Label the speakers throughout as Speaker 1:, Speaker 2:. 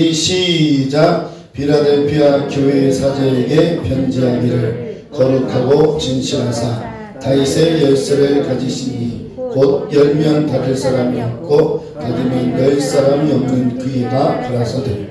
Speaker 1: 시작. 필라델피아 교회 사제에게 편지하기를 거룩하고 진실하사 다윗의 열쇠를 가지시니 곧 열면 닫을 사람이 없고 닫으면 열 사람이 없는 그이가 가라사대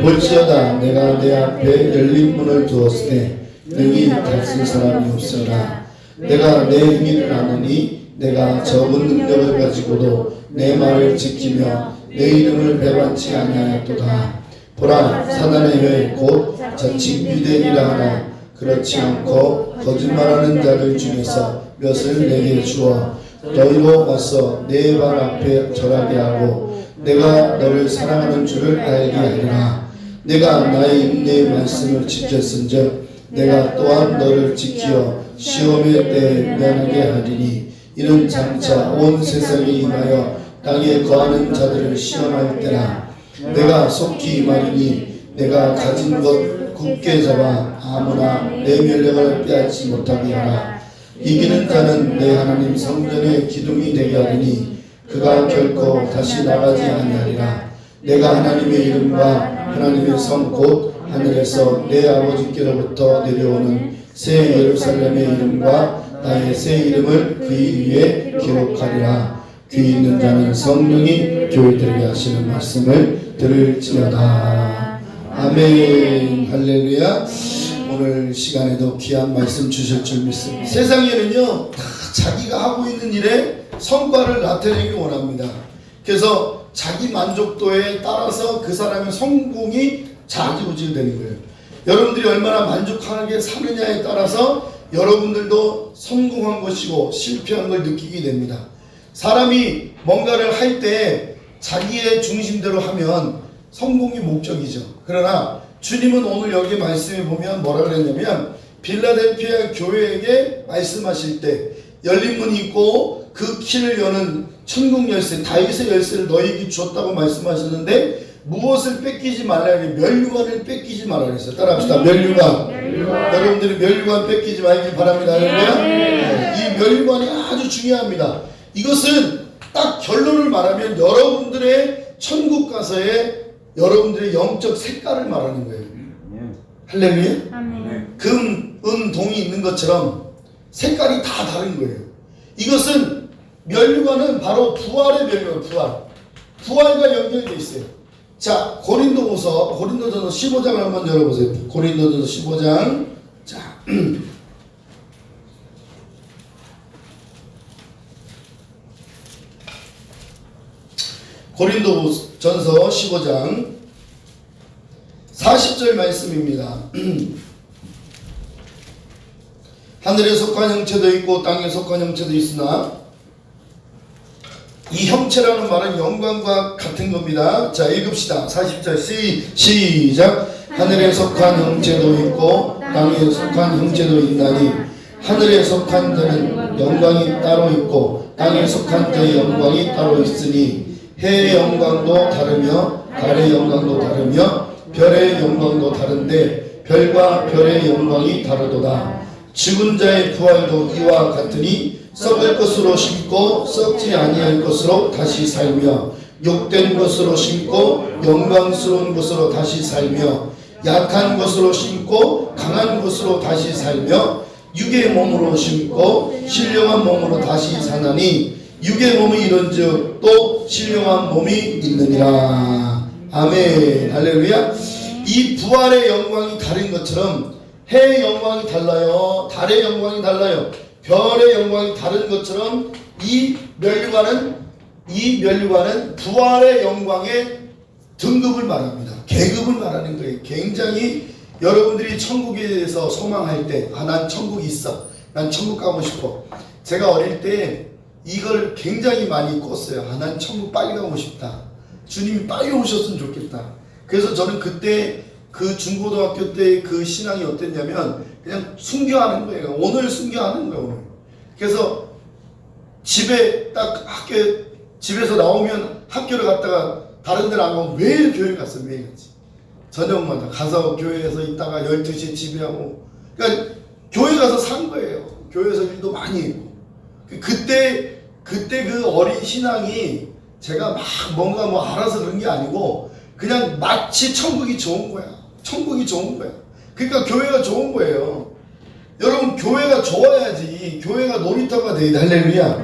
Speaker 1: 볼지어다 내가 내 앞에 열린 문을 두었으되 능히 닫을 사람이 없으나 내가 내 의미를 아느니 내가 적은 능력을 가지고도 내 말을 지키며 내 이름을 배반치 아니하였도다. 보라 사단의 회 곧 자칭 유대인이라 하나 그렇지 않고 거짓말하는 자들 중에서 몇을 내게 주어 너희로 와서 내 발 앞에 절하게 하고 내가 너를 사랑하는 줄을 알게 하리라. 내가 나의 인내의 말씀을 지켰은즉 내가 또한 너를 지키어 시험의 때에 면하게 하리니 이는 장차 온 세상에 임하여 땅에 거하는 자들을 시험할 때라. 내가 속히 임하리니 내가 가진 것 굳게 잡아 아무나 내 면력을 빼앗지 못하게 하라. 이기는 자는 내 하나님 성전의 기둥이 되게 하리니 그가 결코 다시 나가지 아니하리라. 내가 하나님의 이름과 하나님의 성 곧 하늘에서 내 아버지께로부터 내려오는 새 예루살렘의 이름과 나의 새 이름을 그의 위에 기록하리라. 귀 있는 자는 성령이 교회들에게 하시는 말씀을 들을지어다. 아멘. 할렐루야. 오늘 시간에도 귀한 말씀 주실 줄 믿습니다. 세상에는요 다 자기가 하고 있는 일에 성과를 나타내기 원합니다. 그래서 자기 만족도에 따라서 그 사람의 성공이 좌지우지 되는 거예요. 여러분들이 얼마나 만족하게 사느냐에 따라서 여러분들도 성공한 것이고 실패한 걸 느끼게 됩니다. 사람이 뭔가를 할 때 자기의 중심대로 하면 성공이 목적이죠. 그러나 주님은 오늘 여기 말씀에 보면 뭐라 그랬냐면 필라델피아 교회에게 말씀하실 때 열린 문이 있고 그 키를 여는 천국 열쇠 다윗의 열쇠를 너희에게 주었다고 말씀하셨는데 무엇을 뺏기지 말라 그래요? 멸류관을 뺏기지 말라 그랬어요. 따라합시다. 멸류관. 여러분들이 멸류관 뺏기지 말길 바랍니다. 이 멸류관이 아주 중요합니다. 이것은 딱 결론을 말하면 여러분들의 천국 가서의 여러분들의 영적 색깔을 말하는 거예요. 할렐루야. 금, 은, 동이 있는 것처럼 색깔이 다 다른 거예요. 이것은 멸류관은 바로 부활의 멸류관, 부활과 연결되어 있어요. 자, 고린도전서 15장을 한번 열어보세요. 고린도전서 15장. 자, 고린도전서 15장 40절 말씀입니다. 하늘에 속한 형체도 있고 땅에 속한 형체도 있으나 이 형체라는 말은 영광과 같은 겁니다. 자, 읽읍시다. 40절 시작. 하늘에 속한 형체도 있고 땅에 속한 형체도 있나니 하늘에 속한 자는 영광이 따로 있고 땅에 속한 자의 영광이 따로 있으니 해의 영광도 다르며 달의 영광도 다르며 별의 영광도 다른데 별과 별의 영광이 다르도다. 죽은 자의 부활도 이와 같으니 썩을 것으로 심고 썩지 아니할 것으로 다시 살며 욕된 것으로 심고 영광스러운 것으로 다시 살며 약한 것으로 심고 강한 것으로 다시 살며 육의 몸으로 심고 신령한 몸으로 다시 사나니 육의 몸이 이런즉 또 신령한 몸이 있느니라. 아멘. 할렐루야. 이 부활의 영광이 다른 것처럼 해의 영광이 달라요. 달의 영광이 달라요. 별의 영광이 다른 것처럼 이 멸류관은 부활의 영광의 등급을 말합니다. 계급을 말하는 거예요. 굉장히 여러분들이 천국에 대해서 소망할 때, 난 천국이 있어. 난 천국 가고 싶어. 제가 어릴 때 이걸 굉장히 많이 꿨어요. 난 천국 빨리 가고 싶다. 주님이 빨리 오셨으면 좋겠다. 그래서 저는 그때 그 중고등학교 때 그 신앙이 어땠냐면 그냥 순교하는 거예요. 오늘 순교하는 거예요. 오늘. 그래서 집에 딱 집에서 나오면 학교를 갔다가 다른 데를 안 가고 매일 교회 갔어요. 매일 갔지. 저녁마다 가서 교회에서 있다가 12시에 집에 하고. 그러니까 교회 가서 산 거예요. 교회에서 일도 많이 했고. 그때 그 어린 신앙이 제가 막 뭔가 알아서 그런 게 아니고 그냥 마치 천국이 좋은 거야. 천국이 좋은 거야. 그러니까 교회가 좋은 거예요. 여러분 교회가 좋아야지 교회가 놀이터가 돼. 할렐루야.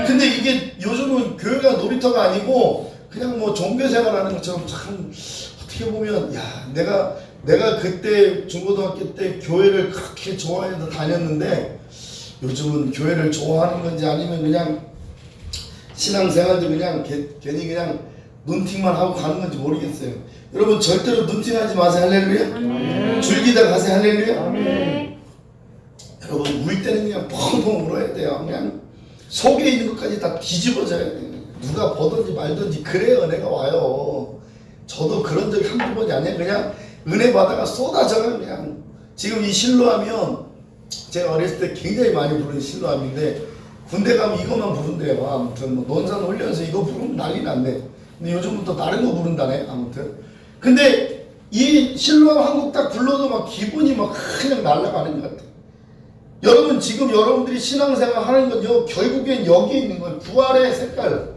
Speaker 1: 근데 이게 요즘은 교회가 놀이터가 아니고 그냥 뭐 종교생활하는 것처럼 참 어떻게 보면 야 내가 그때 중고등학교 때 교회를 그렇게 좋아해서 다녔는데 요즘은 교회를 좋아하는 건지 아니면 그냥 신앙생활도 그냥 괜히 그냥 눈팅만 하고 가는 건지 모르겠어요. 여러분 절대로 눈팅하지 마세요. 할렐루야. 줄기다 가세요. 할렐루야. 여러분 울 때는 그냥 펑펑 울어야 돼요. 그냥 속에 있는 것까지 다 뒤집어져야 돼요. 누가 보든지 말든지 그래야 은혜가 와요. 저도 그런 적이 한두 번이 아니에요. 그냥 은혜 받아가 쏟아져요. 그냥 지금 이 실로하면 제가 어렸을 때 굉장히 많이 부르는 실로함인데 군대 가면 이것만 부른대요. 아무튼 뭐 논산 훈련소 이거 부르면 난리 났네. 근데 요즘은 또 다른 거 부른다네. 아무튼 근데 이 실로함 한곡 딱 불러도 막 기분이 막 그냥 날아가는 것 같아요. 여러분 지금 여러분들이 신앙생활 하는 건요 결국엔 여기 있는 건 부활의 색깔,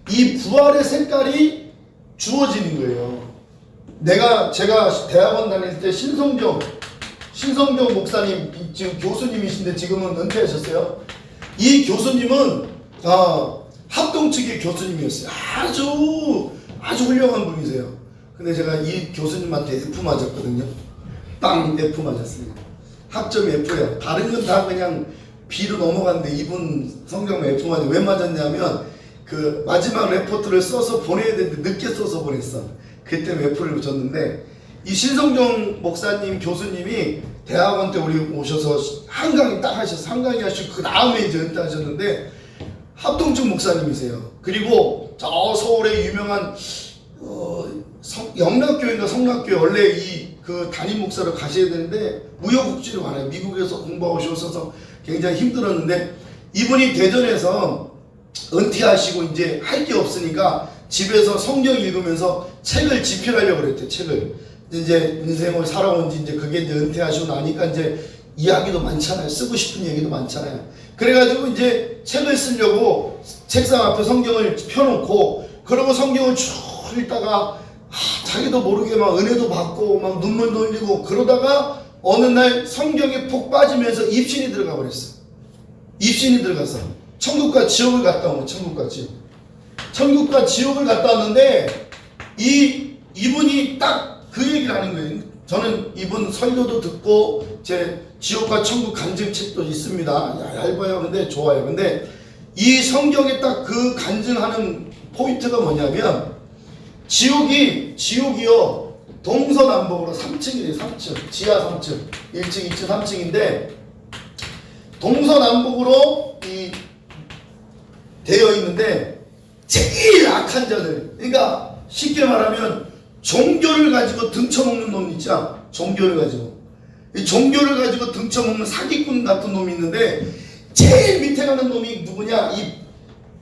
Speaker 1: 이 부활의 색깔이 주어지는 거예요. 제가 대학원 다닐 때 신성경 목사님 지금 교수님이신데 지금은 은퇴하셨어요. 이 교수님은 합동 측의 교수님이었어요. 아주 훌륭한 분이세요. 근데 제가 이 교수님한테 F 맞았거든요. 빵 F 맞았습니다. 학점이 F예요. 다른 건 다 그냥 B로 넘어갔는데 이분 성경 F 맞아. 왜 맞았냐면 그 마지막 레포트를 써서 보내야 되는데 늦게 써서 보냈어. 그 때문에 F를 줬는데 이 신성경 목사님 교수님이 대학원 때 우리 오셔서 한강이 딱 하셔서 한강이 하시고 그 다음에 이제 은퇴하셨는데 합동측 목사님이세요. 그리고 저 서울의 유명한 영락교회인가 성락교회 원래 그 담임 목사로 가셔야 되는데 우여곡절이 많아요. 미국에서 공부하고 오셔서 굉장히 힘들었는데 이분이 대전에서 은퇴하시고 이제 할 게 없으니까 집에서 성경 읽으면서 책을 집필하려고 그랬대요. 책을 이제 인생을 살아온 지 이제 그게 이제 은퇴하시고 나니까 이제 이야기도 많잖아요. 쓰고 싶은 얘기도 많잖아요. 그래가지고 이제 책을 쓰려고 책상 앞에 성경을 펴놓고 그러고 성경을 쭉 읽다가 자기도 모르게 막 은혜도 받고 막 눈물도 흘리고 그러다가 어느 날 성경에 푹 빠지면서 입신이 들어가 버렸어. 입신이 들어가서 천국과 지옥을 갔다 온 거야. 천국과 지옥을 갔다 왔는데 이분이 딱 그 얘기를 하는 거예요. 저는 이분 설교도 듣고 제 지옥과 천국 간증책도 있습니다. 얇아요. 근데 좋아요. 근데 이 성경에 딱 그 간증하는 포인트가 뭐냐면 지옥이요 동서남북으로 3층이에요. 3층 지하 3층 1층 2층 3층인데 동서남북으로 되어 있는데 제일 악한 자들, 그러니까 쉽게 말하면 종교를 가지고 등쳐먹는 놈 있죠. 종교를 가지고 등쳐먹는 사기꾼 같은 놈이 있는데 제일 밑에 가는 놈이 누구냐? 이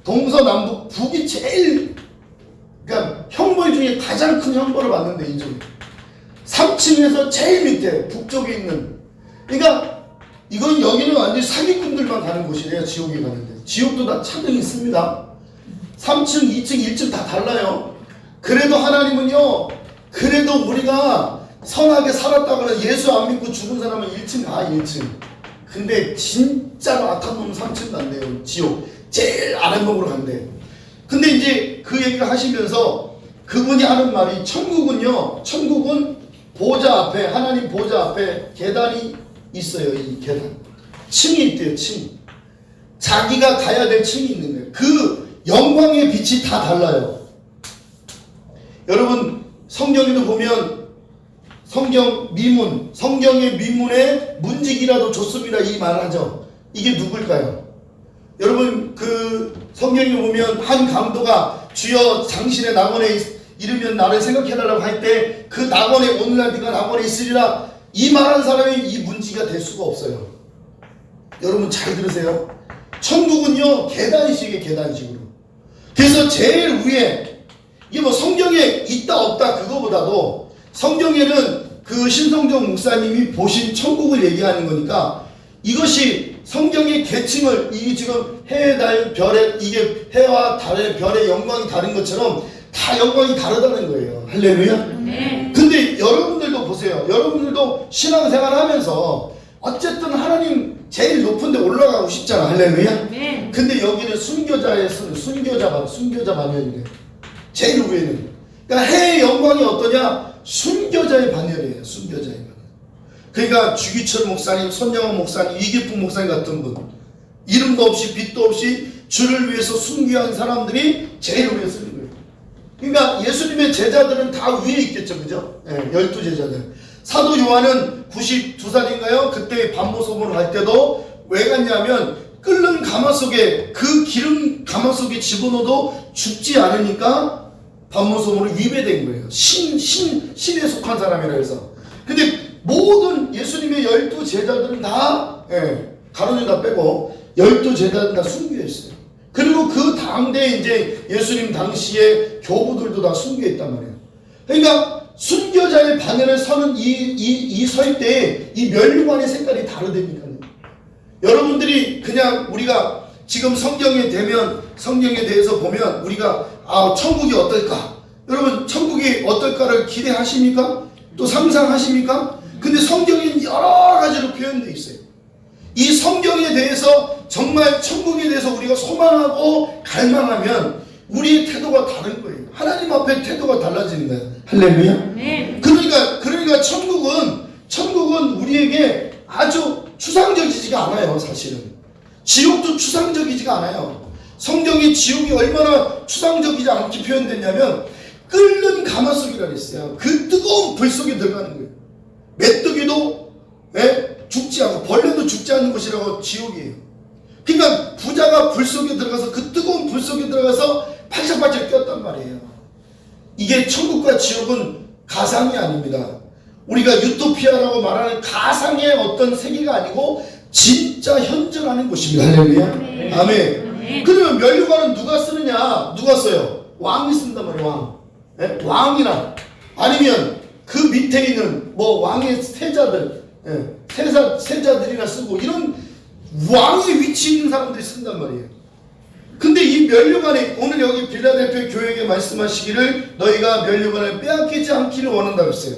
Speaker 1: 동서남북 북이 제일 그러니까 형벌 중에 가장 큰 형벌을 받는데 이 중 3층에서 제일 밑에 북쪽에 있는, 그러니까 이건 여기는 완전히 사기꾼들만 가는 곳이래요. 지옥에 가는데 지옥도 다 차등이 있습니다. 3층 2층 1층 다 달라요. 그래도 하나님은요, 그래도 우리가 선하게 살았다거나 예수 안 믿고 죽은 사람은 1층 가. 1층. 근데 진짜로 악한 놈은 3층 간대요. 지옥 제일 아랫목으로 간대. 근데 이제 그 얘기를 하시면서 그분이 하는 말이 천국은 보좌 앞에, 하나님 보좌 앞에 계단이 있어요. 이 계단 층이 있대요. 층. 자기가 가야 될 층이 있는 거예요. 그 영광의 빛이 다 달라요. 여러분 성경에도 보면 성경의 미문에 문지기라도 좋습니다 이 말을 하죠. 이게 누굴까요? 여러분 그 성경에 보면 한 강도가 주여 당신의 낙원에 이르면 나를 생각해달라고 할 때 그 낙원에 오늘날 네가 낙원에 있으리라 이 말한 사람이 이 문지기가 될 수가 없어요. 여러분 잘 들으세요. 천국은요 계단식으로. 그래서 제일 위에 이게 뭐 성경에 있다 없다 그거보다도 성경에는 그 신성경 목사님이 보신 천국을 얘기하는 거니까 이것이 성경의 계층을 이게 지금 해, 달, 별의 이게 해와 달의 별의 영광이 다른 것처럼 다 영광이 다르다는 거예요. 할렐루야. 근데 여러분들도 보세요. 여러분들도 신앙생활 하면서 어쨌든 하나님 제일 높은 데 올라가고 싶잖아. 할렐루야. 근데 여기는 순교자 반열이래. 제일 위에는. 그러니까 해의 영광이 어떠냐? 순교자의 반열이에요. 순교자의 반열. 그러니까 주기철 목사님, 손영원 목사님, 이기풍 목사님 같은 분, 이름도 없이 빛도 없이 주를 위해서 순교한 사람들이 제일 위에 쓰는 거예요. 그러니까 예수님의 제자들은 다 위에 있겠죠. 그죠? 12제자들. 사도 요한은 92살인가요? 그때 반모섬으로 갈 때도 왜 갔냐면 끓는 가마 속에 그 기름 가마 속에 집어넣어도 죽지 않으니까 반모섬으로 위배된 거예요. 신에 속한 사람이라 해서. 근데 모든 예수님의 12제자들은 다 가론유 다 빼고 12제자들은 다 순교했어요. 그리고 그 당대에 이제 예수님 당시에 교부들도 다 순교했단 말이에요. 그러니까 순교자의 반열에 서는 이 설 때에 이 면류관의 색깔이 다르다니까요. 여러분들이 그냥 우리가 지금 성경에 대해서 보면 우리가 천국이 어떨까? 여러분 천국이 어떨까를 기대하십니까? 또 상상하십니까? 근데 성경엔 여러 가지로 표현되어 있어요. 이 성경에 대해서 정말 천국에 대해서 우리가 소망하고 갈망하면 우리의 태도가 다른 거예요. 하나님 앞에 태도가 달라지는 거예요. 할렐루야. 그러니까 천국은 우리에게 아주 추상적이지가 않아요. 사실은 지옥도 추상적이지가 않아요. 성경의 지옥이 얼마나 추상적이지 않게 표현됐냐면 끓는 가마속이라 그랬어요. 그 뜨거운 불 속에 들어가는 거예요. 메뚜기도 죽지 않고 벌레도 죽지 않는 곳이라고 지옥이에요. 그러니까 부자가 불 속에 들어가서 그 뜨거운 불 속에 들어가서 팔짝팔짝 뛰었단 말이에요. 이게 천국과 지옥은 가상이 아닙니다. 우리가 유토피아라고 말하는 가상의 어떤 세계가 아니고 진짜 현존하는 곳입니다. 할렐루야. 아멘. 그러면 면류관은 누가 쓰느냐? 누가 써요? 왕이 쓴단 말이에요. 왕. 왕이나 아니면 그 밑에 있는 왕의 세자들, 세자들이나 쓰고 이런 왕의 위치 있는 사람들이 쓴단 말이에요. 근데 이 면류관에 오늘 여기 빌라델피아 교회에게 말씀하시기를 너희가 면류관을 빼앗기지 않기를 원한다고 했어요.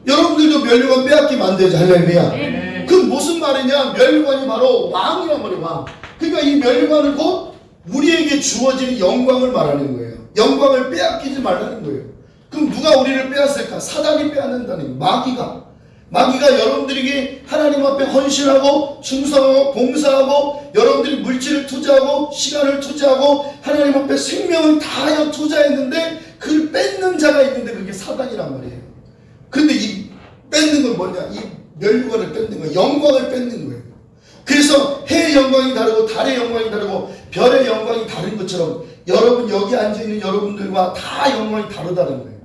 Speaker 1: 여러분들도 면류관 빼앗기면 안 되죠. 할렐루야. 그 무슨 말이냐? 면류관이 바로 왕이란 말이에요. 왕. 그러니까 이 면류관은 곧 우리에게 주어지는 영광을 말하는 거예요. 영광을 빼앗기지 말라는 거예요. 그럼 누가 우리를 빼앗을까? 사단이 빼앗는다는 거예요. 마귀가 여러분들에게 하나님 앞에 헌신하고 충성하고 봉사하고 여러분들이 물질을 투자하고 시간을 투자하고 하나님 앞에 생명을 다하여 투자했는데 그걸 뺏는 자가 있는데 그게 사단이란 말이에요. 근데 이 뺏는 건 뭐냐? 이 면류관을 뺏는 거예요. 영광을 뺏는 거예요. 그래서 해의 영광이 다르고 달의 영광이 다르고 별의 영광이 다른 것처럼 여러분 여기 앉아있는 여러분들과 다 영광이 다르다는 거예요.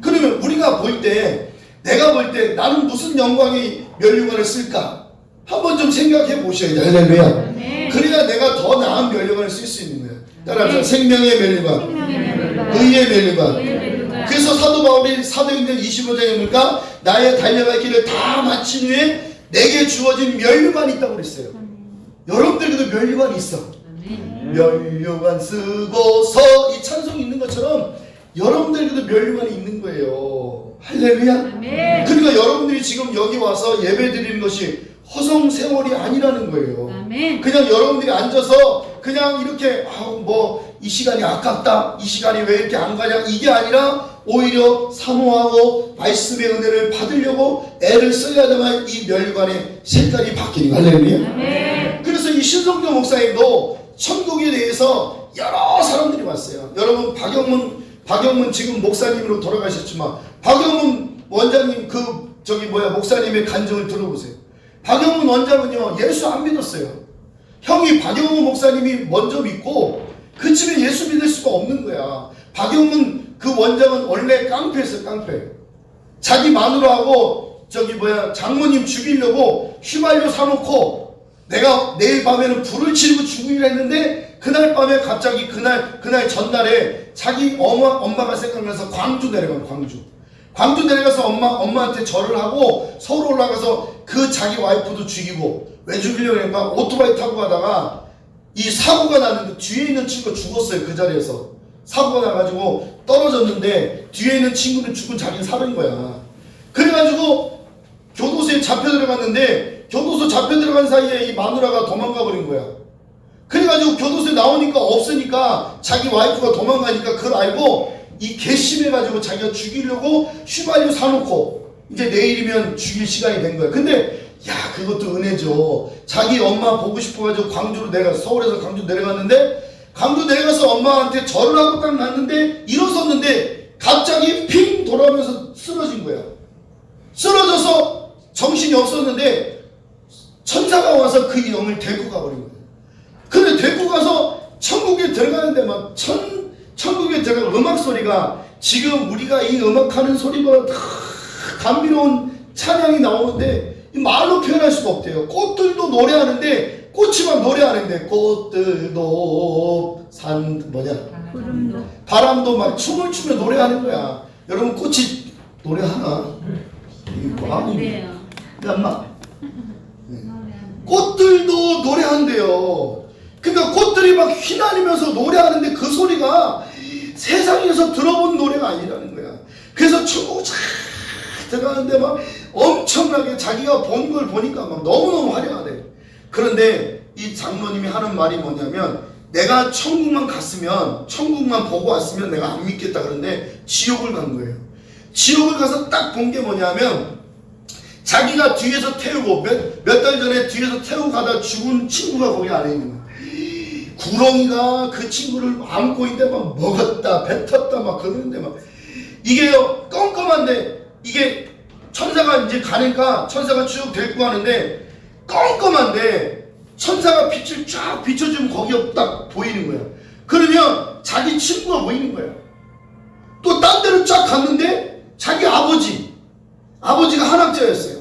Speaker 1: 그러면 우리가 볼 때 내가 볼 때 나는 무슨 영광의 면류관을 쓸까? 한번 좀 생각해 보셔야 돼요. 할렐루야. 그래야 내가 더 나은 면류관을 쓸 수 있는 거예요. 따라서 생명의 면류관, 의의 면류관. 그래서 사도 바울이 사도행전 25장에 보니까 나의 달려갈 길을 다 마친 후에 내게 주어진 면류관이 있다고 그랬어요. 여러분들에게도 면류관이 있어. 면류관 쓰고서 이 찬송이 있는 것처럼 여러분들에게도 면류관이 있는 거예요. 할렐루야. 그러니까 여러분들이 지금 여기 와서 예배 드리는 것이 허송세월이 아니라는 거예요. 그냥 여러분들이 앉아서 그냥 이렇게 이 시간이 아깝다, 이 시간이 왜 이렇게 안 가냐, 이게 아니라 오히려 사모하고 말씀의 은혜를 받으려고 애를 써야 되면 이 면류관의 색깔이 바뀌는 거예요. 할렐루야. 그래서 이 신성교 목사님도 천국에 대해서 여러 사람들이 왔어요. 여러분 박영문 지금 목사님으로 돌아가셨지만 박영문 원장님 목사님의 간증을 들어보세요. 박영문 원장은요 예수 안 믿었어요. 형이 박영문 목사님이 먼저 믿고 그 집에 예수 믿을 수가 없는 거야. 박영문 그 원장은 원래 깡패였어요. 깡패. 자기 마누라하고 장모님 죽이려고 휘발유 사놓고 내가 내일 밤에는 불을 지르고 죽이려 했는데 그날 밤에 갑자기 그날 전날에 자기 엄마가 생각나서 광주 내려가요. 광주 내려가서 엄마한테 절을 하고 서울 올라가서 그 자기 와이프도 죽이고 왜 죽이려고 했는가 오토바이 타고 가다가 이 사고가 났는데 뒤에 있는 친구가 죽었어요. 그 자리에서 사고가 나가지고 떨어졌는데 뒤에 있는 친구는 죽은 자기는 살은 거야. 그래가지고 교도소에 잡혀 들어갔는데 교도소 잡혀 들어간 사이에 이 마누라가 도망가 버린 거야. 그래가지고 교도소에 나오니까 없으니까 자기 와이프가 도망가니까 그걸 알고 이 괘씸해가지고 자기가 죽이려고 휘발유 사놓고 이제 내일이면 죽일 시간이 된 거야. 근데 야, 그것도 은혜죠. 자기 엄마 보고 싶어가지고 광주로 내려가서, 서울에서 광주 내려갔는데 광주 내려가서 엄마한테 절을 하고 딱 났는데 일어섰는데 갑자기 핑 돌아오면서 쓰러진 거야. 쓰러져서 정신이 없었는데 천사가 와서 그 영을 데리고 가버린 거야. 근데 데리고 가서 천국에 들어가는데 막 천국에 들어가 음악 소리가 지금 우리가 이 음악하는 소리보다 다 감미로운 찬양이 나오는데 말로 표현할 수가 없대요. 꽃들도 노래하는데 꽃이 막 노래하는데 꽃들도 바람도 막 춤을 추며 노래하는 거야. 여러분 꽃이 노래하나? 엄마 꽃들도 노래한대요. 그러니까 꽃들이 막 휘날리면서 노래하는데 그 소리가 세상에서 들어본 노래가 아니라는 거야. 그래서 천국 쫙 들어가는데 막 엄청나게 자기가 본 걸 보니까 막 너무너무 화려하대. 그런데 이 장로님이 하는 말이 뭐냐면 내가 천국만 갔으면, 천국만 보고 왔으면 내가 안 믿겠다. 그런데 지옥을 간 거예요. 지옥을 가서 딱 본 게 뭐냐면 자기가 뒤에서 태우고 몇 달 전에 뒤에서 태우고 가다 죽은 친구가 거기 안에 있는 거야. 구렁이가 그 친구를 안고 있는데 막 먹었다 뱉었다 막 그러는데 막 이게요 껌껌한데 이게 천사가 이제 가니까 천사가 쭉 데리고 가는데 껌껌한데 천사가 빛을 쫙 비춰주면 거기가 딱 보이는 거야. 그러면 자기 친구가 보이는 거야. 또 딴 데로 쫙 갔는데 자기 아버지가 한학자였어요.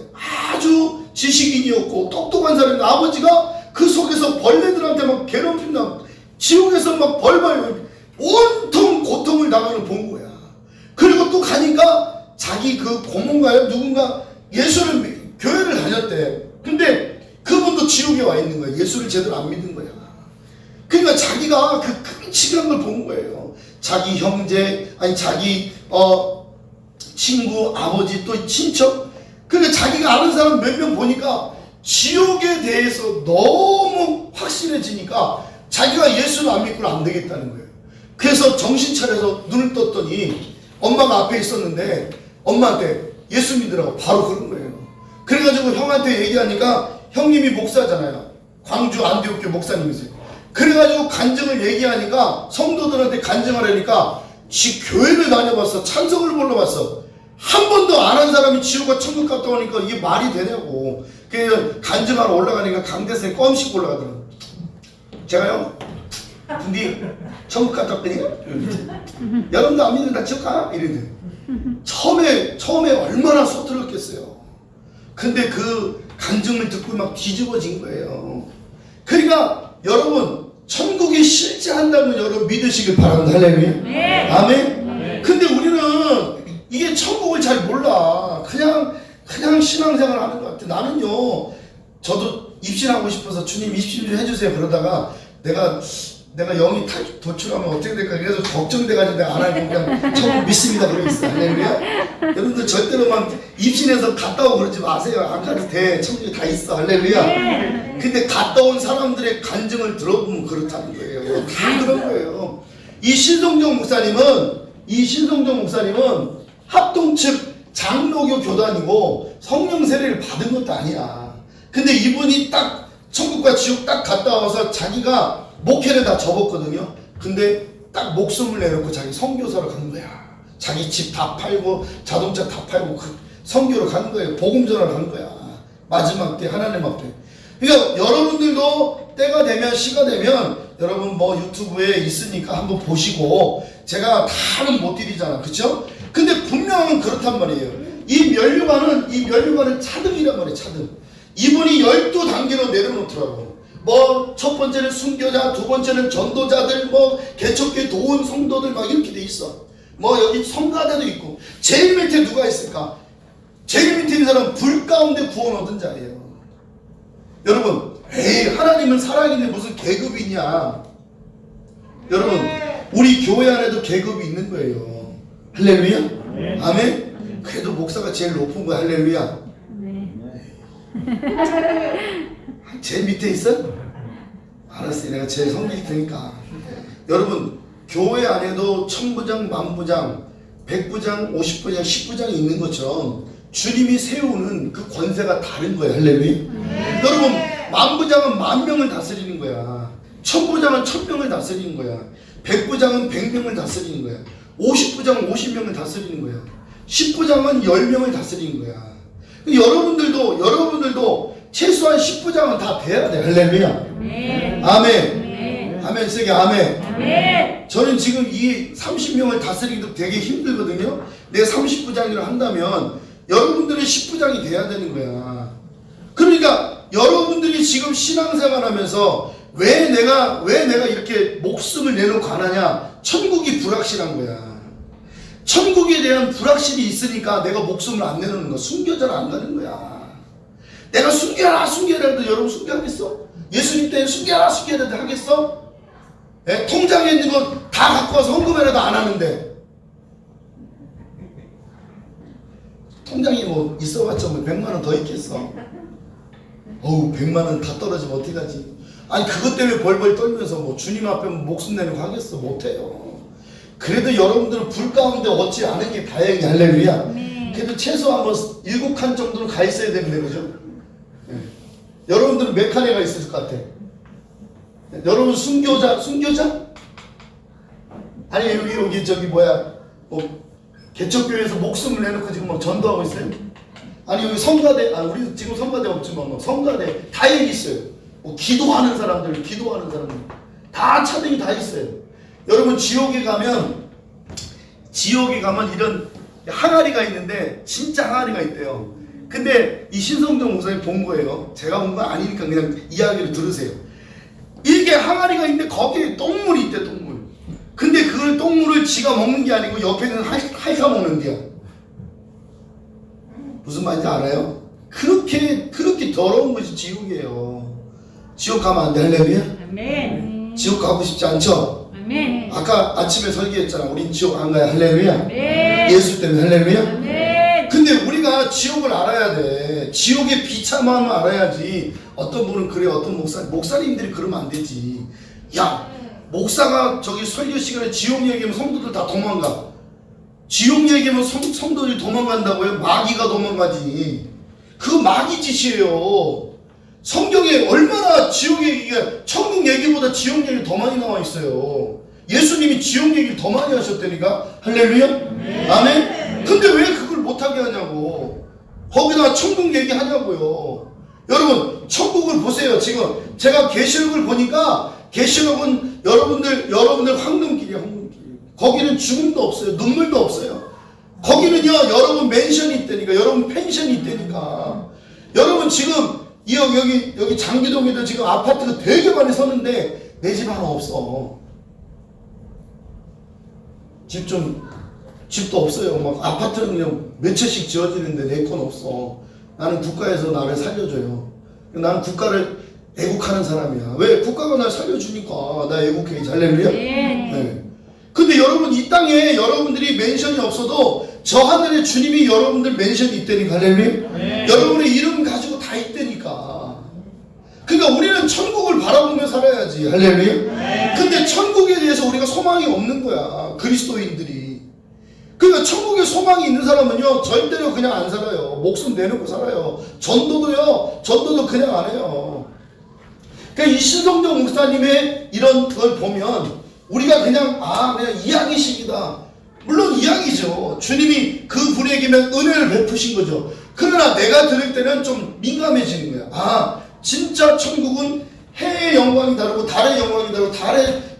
Speaker 1: 아주 지식인이었고 똑똑한 사람인데 아버지가 그 속에서 벌레들한테 막 괴롭힌다. 지옥에서 막 벌벌 온통 고통을 당하는 본 거야. 그리고 또 가니까 자기 그 고모인가요? 누군가 예수를 교회를 다녔대. 근데 그분도 지옥에 와 있는 거야. 예수를 제대로 안 믿는 거야. 그러니까 자기가 그 끔찍한 걸 본 거예요. 자기 형제, 아니 자기 친구, 아버지, 또 친척. 그러니까 자기가 아는 사람 몇 명 보니까 지옥에 대해서 너무 확실해지니까 자기가 예수를 안 믿고는 안 되겠다는 거예요. 그래서 정신 차려서 눈을 떴더니 엄마가 앞에 있었는데 엄마한테 예수 믿으라고 바로 그런 거예요. 그래가지고 형한테 얘기하니까 형님이 목사잖아요. 광주 안디옥교 목사님이세요. 그래가지고 간증을 얘기하니까 성도들한테 간증하려니까 지 교회를 다녀봤어. 찬송을 불러봤어. 한 번도 안 한 사람이 지옥과 천국 갔다 오니까 이게 말이 되냐고. 그래서 간증하러 올라가니까 강대상에 껌씩 올라가더라고. 제가요 근데 천국 갔다 왔더니 여러분도 안 믿는다 지옥가? 이러는데 처음에 얼마나 서툴었겠어요. 근데 그 간증을 듣고 막 뒤집어진 거예요. 그러니까 여러분 천국이 실제 한다면 여러분 믿으시길 바랍니다. 할렐루야. 네. 아멘. 네. 근데 우리는 이게 천국을 잘 몰라. 그냥 신앙생활 하는 것 같아. 나는요 저도 입신하고 싶어서 주님 입신 좀 해주세요 그러다가 내가 영이 도출하면 어떻게 될까 그래서 걱정돼가지고 내가 안 하고 그냥 천국 믿습니다 그러고 있어요. 할렐루야. 여러분들 절대로 막 입신해서 갔다 오고 그러지 마세요. 안 가도 돼. 천국에 다 있어. 할렐루야. 근데 갔다 온 사람들의 간증을 들어보면 그렇다는 거예요. 다 그런 거예요. 이 신성정 목사님은 합동 측 장로교 교단이고 성령 세례를 받은 것도 아니야. 근데 이분이 딱 천국과 지옥 딱 갔다 와서 자기가 목회를 다 접었거든요. 근데 딱 목숨을 내놓고 자기 선교사로 간 거야. 자기 집 다 팔고 자동차 다 팔고 그 선교로 가는 거예요. 복음 전하러 가는 거야. 마지막 때 하나님 앞에. 그러니까 여러분들도 때가 되면 시가 되면 여러분 뭐 유튜브에 있으니까 한번 보시고 제가 다는 못 드리잖아. 그쵸? 근데 분명은 그렇단 말이에요. 이 면류관은 차등이란 말이에요. 차등. 이분이 12단계로 내려놓더라고. 뭐 첫 번째는 순교자, 두 번째는 전도자들, 뭐 개척교회 도원 성도들 막 이렇게 돼 있어. 뭐 여기 성가대도 있고. 제일 밑에 누가 있을까? 제일 밑에 있는 사람은 불 가운데 구원 얻은 자예요. 여러분, 에이 하나님은 사랑인데 무슨 계급이 있냐? 여러분, 우리 교회 안에도 계급이 있는 거예요. 할렐루야. 아멘. 그래도 목사가 제일 높은 거야. 할렐루야. 제일 밑에 있어? 알았어. 내가 제일 섬길 테니까. 여러분, 교회 안에도 천부장, 만부장, 백부장, 50부장, 10부장이 있는 것처럼 주님이 세우는 그 권세가 다른 거예요. 할렐루야. 여러분, 만부장은 10,000명을 다스리는 거야. 천부장은 1,000명을 다스리는 거야. 백부장은 100명을 다스리는 거야. 50부장은 50명을 다스리는 거야. 10부장은 10명을 다스리는 거야. 여러분들도 최소한 10부장은 다 돼야 돼. 할렐루야. 아멘. 아멘. 세게 아멘. 저는 지금 이 30명을 다스리기도 되게 힘들거든요. 내 30부장이라 한다면 여러분들은 10부장이 돼야 되는 거야. 그러니까 여러분들이 지금 신앙생활 하면서 왜 내가 이렇게 목숨을 내놓고 안 하냐? 천국이 불확실한 거야. 천국에 대한 불확실이 있으니까 내가 목숨을 안 내놓는 거야. 순교자를 안 가는 거야. 내가 순교하라 해도 여러분 순교하겠어? 예수님 때문에 순교하라 해도 하겠어? 예? 통장에 있는 거 다 갖고 와서 헌금해라도 안 하는데, 통장에 뭐 있어봤자 뭐 100만원 더 있겠어? 어우, 100만원 다 떨어지면 어떡하지? 아니, 그것 때문에 벌벌 떨면서 뭐 주님 앞에 목숨 내놓고 하겠어? 못해요. 그래도 여러분들은 불 가운데 얻지 않은 게 다행히. 할렐루야. 그래도 최소한 뭐 7칸 정도는 가 있어야 되는데, 그죠? 네. 여러분들은 몇 칸에 가 있을 것 같아? 여러분 순교자? 아니, 여기 저기 뭐야, 뭐 개척교회에서 목숨을 내놓고 지금 막 전도하고 있어요? 아니, 여기 성가대, 우리 지금 성가대 없지만 뭐 성가대 다 여기 있어요. 뭐 기도하는 사람들 다 차등이 다 있어요. 여러분, 지옥에 가면 이런 항아리가 있는데, 진짜 항아리가 있대요. 근데 이 신성정 목사님 본 거예요. 제가 본 거 아니니까 그냥 이야기를 들으세요. 이게 항아리가 있는데 거기에 똥물이 있대. 똥물. 근데 그 똥물을 지가 먹는 게 아니고 옆에는 핥아 먹는 게야. 무슨 말인지 알아요? 그렇게 더러운 것이 지옥이에요. 지옥 가면 안 돼. 할렐루야. 아멘. 지옥 가고 싶지 않죠? 아멘. 아까 아침에 설교했잖아. 우린 지옥 안 가요. 할렐루야. 아멘. 예수 때문에. 할렐루야. 아멘. 근데 우리가 지옥을 알아야 돼. 지옥의 비참함을 알아야지. 어떤 분은 그래, 어떤 목사님들이 그러면 안 되지. 야, 목사가 저기 설교 시간에 지옥 얘기하면 성도들 다 도망가. 지옥 얘기하면 성도들이 도망간다고요? 마귀가 도망가지. 그 마귀 짓이에요. 성경에 얼마나 지옥 얘기가, 천국 얘기보다 지옥 얘기 더 많이 나와 있어요. 예수님이 지옥 얘기를 더 많이 하셨다니까. 할렐루야. 아멘. 근데 왜 그걸 못하게 하냐고. 거기다 천국 얘기 하냐고요. 여러분, 천국을 보세요. 지금 제가 계시록을 보니까, 계시록은 여러분들 황금길이에요. 황금길. 거기는 죽음도 없어요. 눈물도 없어요. 거기는요, 여러분 맨션이 있다니까. 여러분 펜션이 있다니까. 여러분 지금 여기 장기동에도 지금 아파트가 되게 많이 서는데 내 집 하나 없어. 집도 없어요. 막 아파트는 그냥 몇 채씩 지어지는데 내 건 없어. 나는 국가에서 나를 살려줘요. 나는 국가를 애국하는 사람이야. 왜? 국가가 날 살려주니까 나 애국해야지. 할렐루야. 네. 근데 여러분, 이 땅에 여러분들이 맨션이 없어도 저 하늘에 주님이 여러분들 맨션이 있다니까. 할렐루야. 여러분의 이름 가지고 다 있다니까. 그러니까 우리는 천국을 바라보며 살아야지. 할렐루야. 근데 천국에 대해서 우리가 소망이 없는 거야, 그리스도인들이. 그러니까 천국에 소망이 있는 사람은요, 절대로 그냥 안 살아요. 목숨 내놓고 살아요. 전도도 그냥 안 해요. 그러니까 이 신성정 목사님의 이런 걸 보면 우리가 그냥 이야기식이다. 물론 이야기죠. 주님이 그 분에게는 은혜를 베푸신 거죠. 그러나 내가 들을 때는 좀 민감해지는 거야. 진짜 천국은 해의 영광이 다르고 달의 영광이 다르고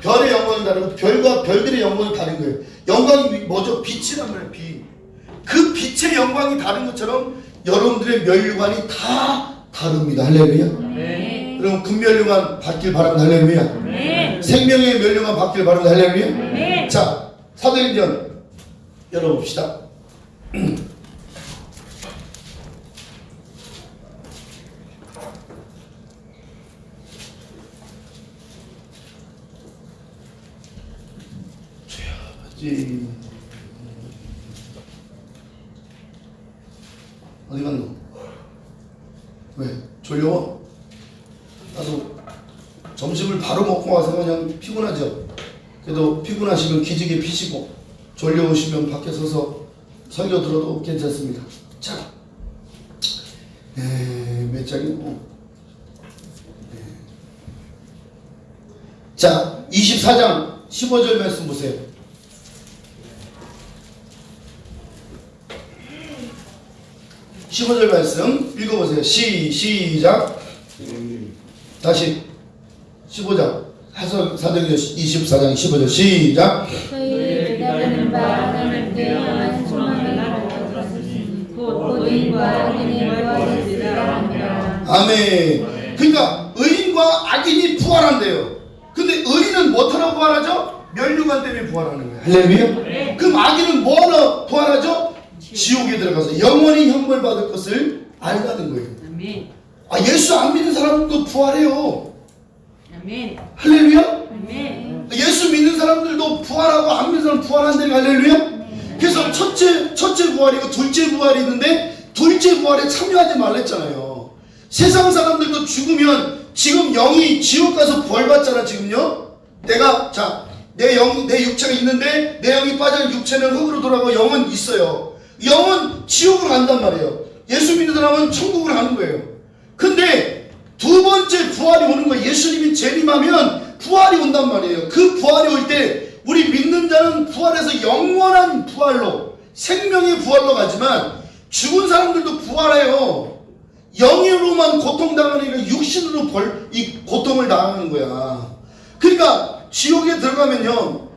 Speaker 1: 별의 영광이 다르고 별과 별들의 영광이 다른 거예요. 영광이 뭐죠? 빛이란 말이에요. 빛. 그 빛의 영광이 다른 것처럼 여러분들의 면류관이 다 다릅니다. 할렐루야. 여러분, 금면류관 받길 바랍니다. 할렐루야. 생명의 면류관 받길 바랍니다. 할렐루야. 자, 사도행전 열어봅시다. 어디 갔노? 왜? 졸려워? 나도 점심을 바로 먹고 와서 그냥 피곤하죠. 그래도 피곤하시면 기지개 피시고 졸려오시면 밖에 서서 설교 들어도 괜찮습니다. 자, 몇 장이고? 자, 24장 15절 말씀 보세요. (15절) 말씀 읽어보세요. 시작. 다시 15장 사도행전 24장 15절 시작.
Speaker 2: 저희 대답하는 바 하나님께 향한 소망을 가졌으니 곧 의인과 악인이 부활하리라 함이라.
Speaker 1: 아멘. 그러니까 의인과 악인이 부활한대요. 근데 의인은 뭐하러 부활하죠? 멸류관 때문에 부활하는 거예요. 할렐루야. 그럼 악인은 뭐하러 부활하죠? 지옥에 들어가서 영원히 형벌 받을 것을 알다는 거예요.
Speaker 2: 아멘.
Speaker 1: 예수 안 믿는 사람도 부활해요.
Speaker 2: 아멘.
Speaker 1: 할렐루야.
Speaker 2: 아멘.
Speaker 1: 예수 믿는 사람들도 부활하고 안 믿는 사람 부활한다는 할렐루야. 그래서 첫째 부활이고 둘째 부활이 있는데 둘째 부활에 참여하지 말랬잖아요. 세상 사람들도 죽으면 지금 영이 지옥 가서 벌 받잖아. 지금요. 내가 내 육체가 있는데 내 영이 빠진 육체는 흙으로 돌아가고 영은 있어요. 영은 지옥으로 간단 말이에요. 예수 믿는 사람은 천국으로 가는 거예요. 근데 두 번째 부활이 오는 거예요. 예수님이 재림하면 부활이 온단 말이에요. 그 부활이 올 때 우리 믿는 자는 부활해서 영원한 부활로 생명의 부활로 가지만 죽은 사람들도 부활해요. 영으로만 고통당하니까 육신으로 이 고통을 당하는 거야. 그러니까 지옥에 들어가면요,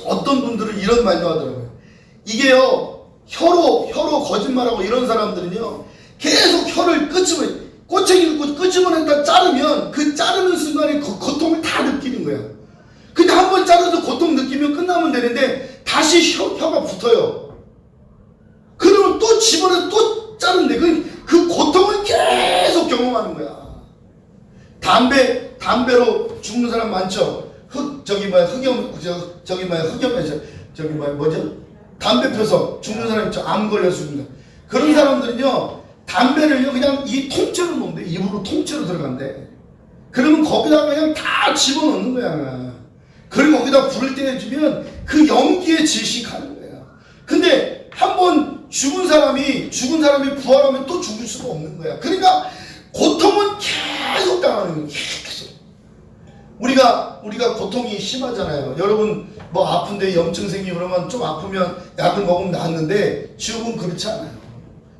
Speaker 1: 어떤 분들은 이런 말도 하더라고요. 이게요, 혀로 거짓말하고 이런 사람들은요, 계속 혀를 꼬챙이를 끄집어낸다 자르면 그 자르는 순간에 그 고통을 다 느끼는 거야. 근데 한 번 자르도 고통 느끼면 끝나면 되는데 다시 혀가 붙어요. 그러면 또 집어내서 또 자른대. 그 고통을 계속 경험하는 거야. 담배로 죽는 사람 많죠. 담배 펴서 죽는 사람 있죠. 암 걸려 죽는다. 그런 사람들은요, 담배를요 그냥 이 통째로 놓는데, 입으로 통째로 들어간대. 그러면 거기다가 그냥 다 집어넣는 거야. 그리고 거기다 불을 떼주면 그 연기에 질식하는 거야. 근데 한번 죽은 사람이 부활하면 또 죽을 수가 없는 거야. 그러니까 고통은 계속 당하는 거야. 계속. 우리가 고통이 심하잖아요. 여러분 뭐 아픈데 염증 생기고 그러면 좀 아프면 약을 먹으면 낫는데 지옥은 그렇지 않아요.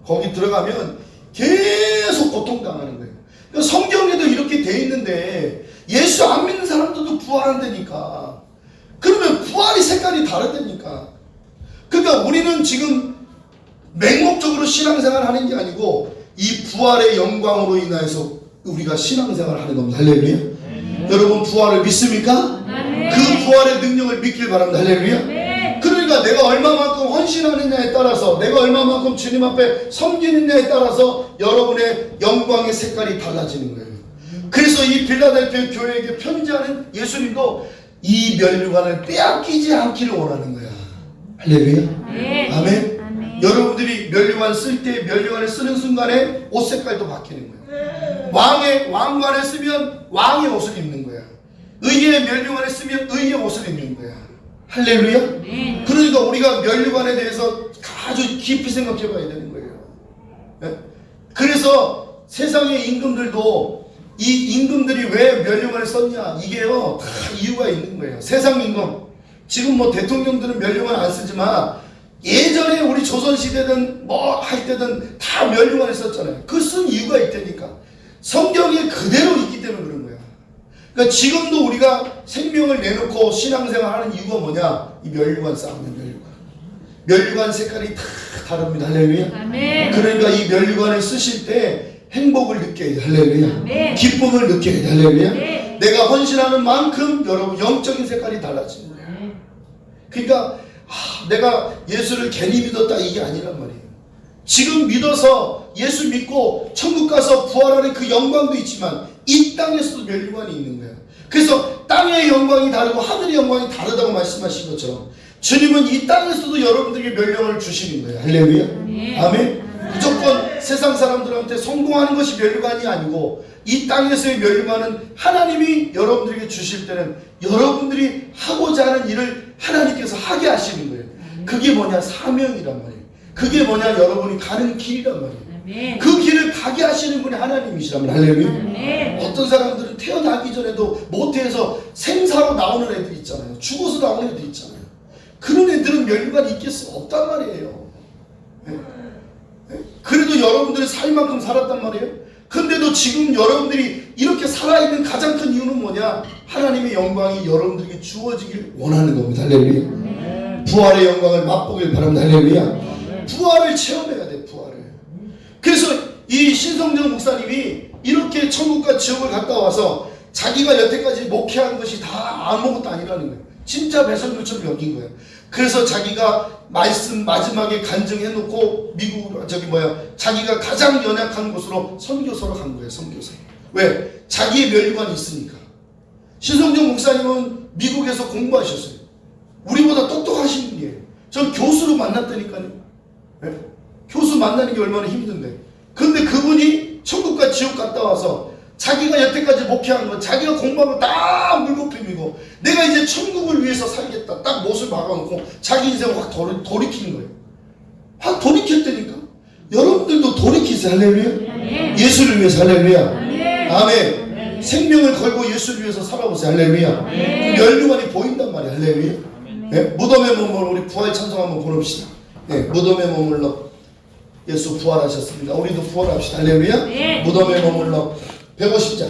Speaker 1: 거기 들어가면 계속 고통당하는 거예요. 그러니까 성경에도 이렇게 돼 있는데 예수 안 믿는 사람들도 부활한다니까. 그러면 부활이 색깔이 다르다니까. 그러니까 우리는 지금 맹목적으로 신앙생활 하는 게 아니고 이 부활의 영광으로 인하여서 우리가 신앙생활 하는 겁니다. 할렐루야. 여러분 부활을 믿습니까? 그 부활의 능력을 믿길 바랍니다. 할렐루야. 그러니까 내가 얼마만큼 헌신하느냐에 따라서, 내가 얼마만큼 주님 앞에 섬기느냐에 따라서 여러분의 영광의 색깔이 달라지는 거예요. 그래서 이 빌라델피아 교회에게 편지하는 예수님도 이 멸류관을 빼앗기지 않기를 원하는 거야. 할렐루야. 아멘. 여러분들이 멸류관 쓸 때 멸류관을 쓰는 순간에 옷 색깔도 바뀌는 거예요. 왕관을 쓰면 왕의 옷을 입는 거야. 의의 멸류관을 쓰면 의의 옷을 입는 거야. 할렐루야. 그러니까 우리가 멸류관에 대해서 아주 깊이 생각해 봐야 되는 거예요. 네? 그래서 세상의 임금들도 이 임금들이 왜 멸류관을 썼냐, 이게요 다 이유가 있는 거예요. 세상 임금, 지금 뭐 대통령들은 멸류관 안 쓰지만 예전에 우리 조선시대든 뭐 할 때든 다 멸류관을 썼잖아요. 그 쓴 이유가 있다니까. 성경에 그대로 있기 때문에 그런 거야. 그러니까 지금도 우리가 생명을 내놓고 신앙생활 하는 이유가 뭐냐? 이 멸류관 싸움이에요. 멸류관 색깔이 다 다릅니다. 할렐루야. 아멘. 그러니까 이 멸류관을 쓰실 때 행복을 느껴야 돼. 할렐루야. 아멘. 기쁨을 느껴야 돼. 할렐루야. 아멘. 내가 헌신하는 만큼 여러분 영적인 색깔이 달라지는 거야. 그러니까 내가 예수를 괜히 믿었다 이게 아니란 말이에요. 지금 믿어서 예수 믿고 천국 가서 부활하는 그 영광도 있지만 이 땅에서도 멸류관이 있는 거예요. 그래서 땅의 영광이 다르고 하늘의 영광이 다르다고 말씀하신 것처럼 주님은 이 땅에서도 여러분들에게 멸류관을 주시는 거예요. 할렐루야. 아멘. 무조건 세상 사람들한테 성공하는 것이 면류관이 아니고 이 땅에서의 면류관은 하나님이 여러분들에게 주실 때는 여러분들이 하고자 하는 일을 하나님께서 하게 하시는 거예요. 그게 뭐냐? 사명이란 말이에요. 그게 뭐냐? 여러분이 가는 길이란 말이에요. 그 길을 가게 하시는 분이 하나님이시란 말이에요. 할렐루야. 어떤 사람들은 태어나기 전에도 모태에서 생사로 나오는 애들 있잖아요. 죽어서 나오는 애들 있잖아요. 그런 애들은 면류관이 있겠어? 없단 말이에요. 그래도 여러분들이 살 만큼 살았단 말이에요. 근데도 지금 여러분들이 이렇게 살아있는 가장 큰 이유는 뭐냐? 하나님의 영광이 여러분들에게 주어지길 원하는 겁니다. 할렐루야. 부활의 영광을 맛보길 바랍니다. 할렐루야. 부활을 체험해야 돼. 부활을. 그래서 이 신성정 목사님이 이렇게 천국과 지옥을 갔다 와서 자기가 여태까지 목회한 것이 다 아무것도 아니라는 거예요. 진짜 배설물처럼 여긴 거예요. 그래서 자기가 말씀 마지막에 간증해놓고 미국 자기가 가장 연약한 곳으로 선교소로 간 거예요. 선교소. 왜? 자기의 면류관이 있으니까. 신성정 목사님은 미국에서 공부하셨어요. 우리보다 똑똑하신 분이에요. 전 교수로 만났다니까요. 네? 교수 만나는 게 얼마나 힘든데. 근데 그분이 천국과 지옥 갔다 와서 자기가 여태까지 목회한 건 자기가 공부한 거 다 물고 빌미고 내가 이제 천국을 위해서 살겠다. 딱 못을 박아놓고 자기 인생을 확 돌이키는 거예요. 확 돌이켰다니까. 여러분들도 돌이키세요. 할렐루야. 예수를 위해서. 할렐루야. 아멘. 생명을 걸고 예수를 위해서 살아보세요. 할렐루야. 면류관이 보인단 말이에요. 할렐루야. 네? 무덤에 머물러 우리 부활 찬송 한번 부릅시다. 네, 무덤에 머물러 예수 부활하셨습니다. 우리도 부활합시다. 할렐루야. 무덤에 머물러 150장.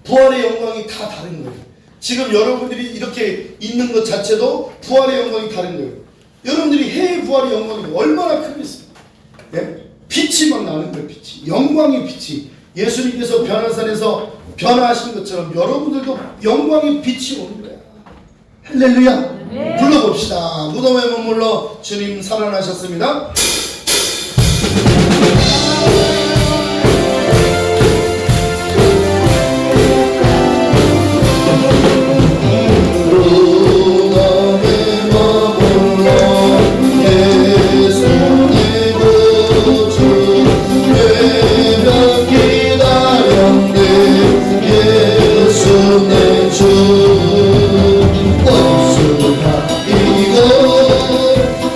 Speaker 1: 부활의 영광이 다 다른 거예요. 지금 여러분들이 이렇게 있는 것 자체도 부활의 영광이 다른 거예요. 여러분들이 해의 부활의 영광이 얼마나 크겠어요. 네? 빛이 막 나는 거예요. 빛이. 영광의 빛이. 예수님께서 변화산에서 변화하신 것처럼 여러분들도 영광의 빛이 오는 거예요. 할렐루야. 불러봅시다. 무덤에 머물러 주님 살아나셨습니다.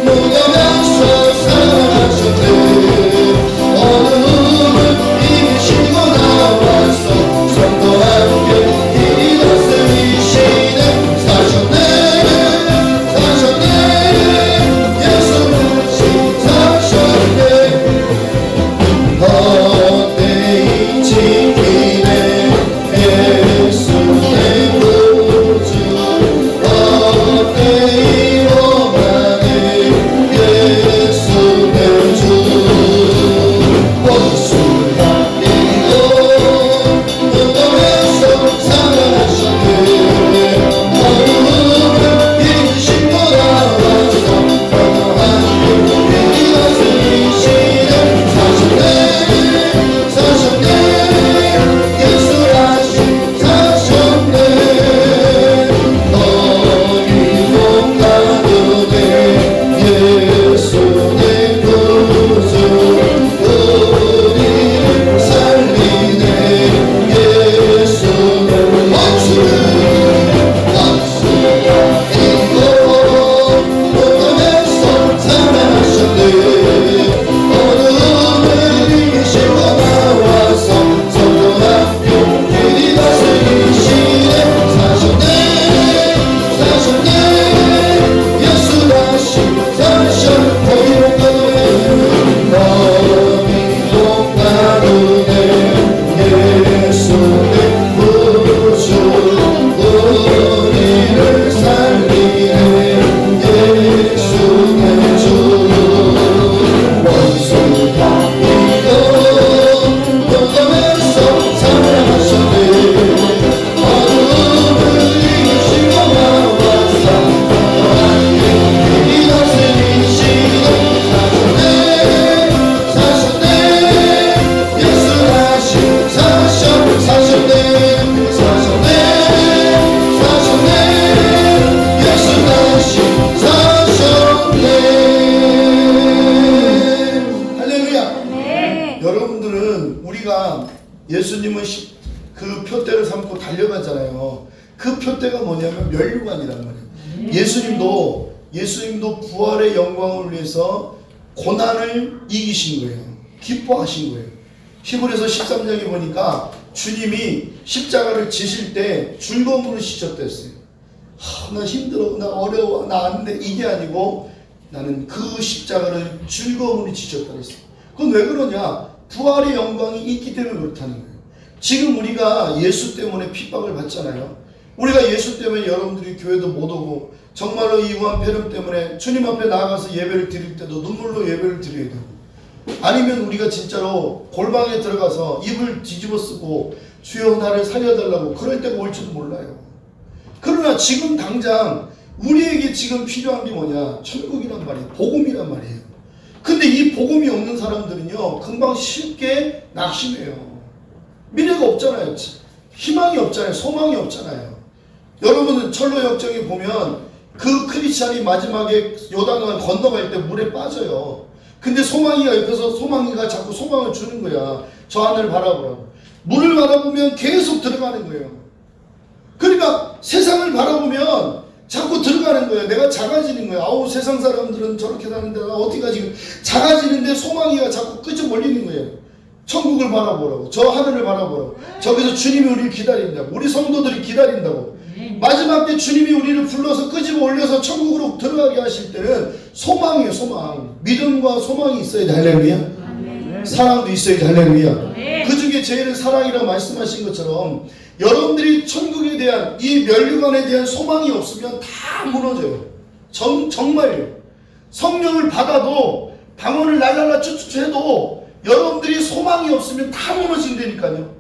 Speaker 3: 무덤에서 살아나셨네. 어느
Speaker 1: 우리가 예수님은 그 표대를 삼고 달려가잖아요. 그 표대가 뭐냐면 면류관이란 말이에요. 예수님도 부활의 영광을 위해서 고난을 이기신 거예요. 기뻐하신 거예요. 히브리서 13장에 보니까 주님이 십자가를 지실 때 즐거움으로 지셨다 했어요. 나 힘들어, 나 어려워, 나 안 돼, 이게 아니고 나는 그 십자가를 즐거움으로 지셨다 했어요. 그건 왜 그러냐? 부활의 영광이 있기 때문에 그렇다는 거예요. 지금 우리가 예수 때문에 핍박을 받잖아요. 우리가 예수 때문에 여러분들이 교회도 못 오고 정말로 이 유한폐렴 때문에 주님 앞에 나아가서 예배를 드릴 때도 눈물로 예배를 드려야 되고, 아니면 우리가 진짜로 골방에 들어가서 입을 뒤집어 쓰고 주여 나를 살려달라고 그럴 때가 올지도 몰라요. 그러나 지금 당장 우리에게 지금 필요한 게 뭐냐? 천국이란 말이에요. 복음이란 말이에요. 근데 이 복음이 없는 사람들은요, 금방 쉽게 낙심해요. 미래가 없잖아요. 희망이 없잖아요. 소망이 없잖아요. 여러분은 철로 역정에 보면 그 크리스찬이 마지막에 요단강을 건너갈 때 물에 빠져요. 근데 소망이가 옆에서 소망이가 자꾸 소망을 주는 거야. 저 하늘을 바라보라고. 물을 바라보면 계속 들어가는 거예요. 그러니까 세상을 바라보면 자꾸 들어가는 거예요. 내가 작아지는 거예요. 아우, 세상 사람들은 저렇게 사는데 나 어떻게 가지? 작아지는데 소망이가 자꾸 끄져 몰리는 거예요. 천국을 바라보라고. 저 하늘을 바라보라고. 저기서 주님이 우리를 기다린다고. 우리 성도들이 기다린다고. 마지막 때 주님이 우리를 불러서 끄집어 올려서 천국으로 들어가게 하실 때는 소망이에요. 소망. 믿음과 소망이 있어야 돼. 할렐루야. 사랑도 있어야 돼. 할렐루야. 그 중에 제일 사랑이라고 말씀하신 것처럼 여러분들이 천국에 대한 이 면류관에 대한 소망이 없으면 다 무너져요. 정말요. 성령을 받아도 방언을 날랄라 쭈쭈쭈 해도 여러분들이 소망이 없으면 다 무너진다니까요.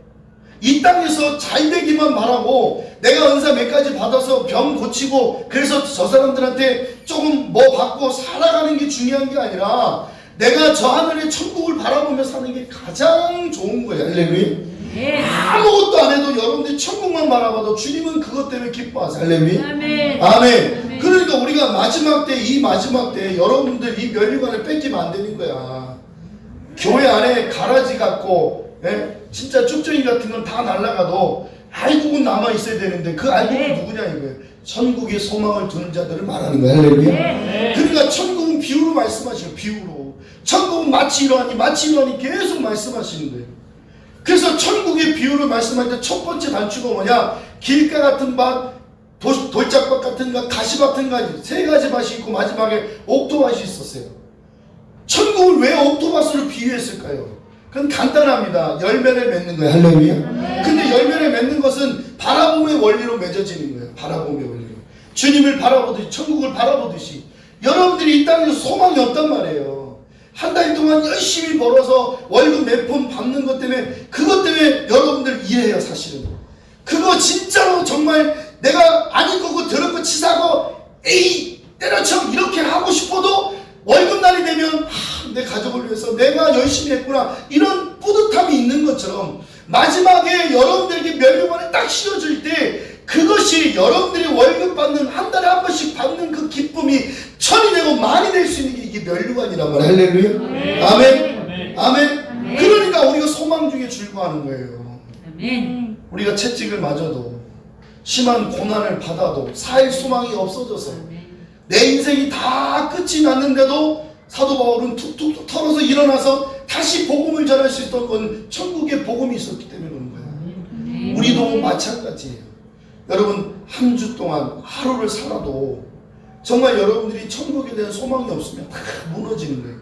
Speaker 1: 이 땅에서 잘 되기만 바라고 내가 은사 몇 가지 받아서 병 고치고 그래서 저 사람들한테 조금 뭐 받고 살아가는 게 중요한 게 아니라 내가 저 하늘의 천국을 바라보며 사는 게 가장 좋은 거예요. 할렐루야. 아무것도 안 해도 여러분들이 천국만 바라봐도 주님은 그것 때문에 기뻐하세요. 할렐루야. 아멘. 아멘. 그러니까 우리가 마지막 때 여러분들 이 면류관을 뺏기면 안 되는 거야. 교회 안에 가라지 같고 진짜 쭉정이 같은 건 다 날아가도 알곡은 남아 있어야 되는데 그 알곡은 누구냐 이거예요. 천국의 소망을 두는 자들을 말하는 거예요. 할렐루야. 그러니까 천국은 비유로 말씀하시고 비유로. 천국은 마치 이러하니 계속 말씀하시는 거예요. 그래서 천국의 비유를 말씀할 때 첫 번째 단추가 뭐냐? 길가 같은 밭, 돌짝밭 같은 것, 가시밭 같은 것, 세 가지 밭이 있고 마지막에 옥토밭이 있었어요. 천국을 왜 옥토밭으로 비유했을까요? 그건 간단합니다. 열매를 맺는 거예요. 할렐루야. 근데 열매를 맺는 것은 바라봄의 원리로 맺어지는 거예요. 바라봄의 원리로. 주님을 바라보듯이, 천국을 바라보듯이. 여러분들이 이 땅에서 소망이 없단 말이에요. 한 달 동안 열심히 벌어서 월급 몇 푼 받는 것 때문에, 그것 때문에 여러분들 이해해요, 사실은. 그거 진짜로 정말 내가 아닌 거고 더럽고 치사하고 에이 때려쳐 이렇게 하고 싶어도 월급날이 되면 내 가족을 위해서 내가 열심히 했구나 이런 뿌듯함이 있는 것처럼 마지막에 여러분들에게 면류관에 딱 씌워질 때 그것이 여러분들이 월급 받는 한 달에 한 번씩 받는 그 기쁨이 천이 되고 만이 될 수 있는 게 이게 면류관이란 말이에요. 할렐루야. 아멘. 아멘. 그러니까 우리가 소망 중에 즐거워하는 거예요. 우리가 채찍을 맞아도 심한 고난을 받아도 살 소망이 없어져서 내 인생이 다 끝이 났는데도 사도 바울은 툭툭 털어서 일어나서 다시 복음을 전할 수 있던 건 천국의 복음이 있었기 때문에 그런 거예요. 우리도 마찬가지예요. 여러분 한 주 동안 하루를 살아도 정말 여러분들이 천국에 대한 소망이 없으면 다 무너지는 거예요.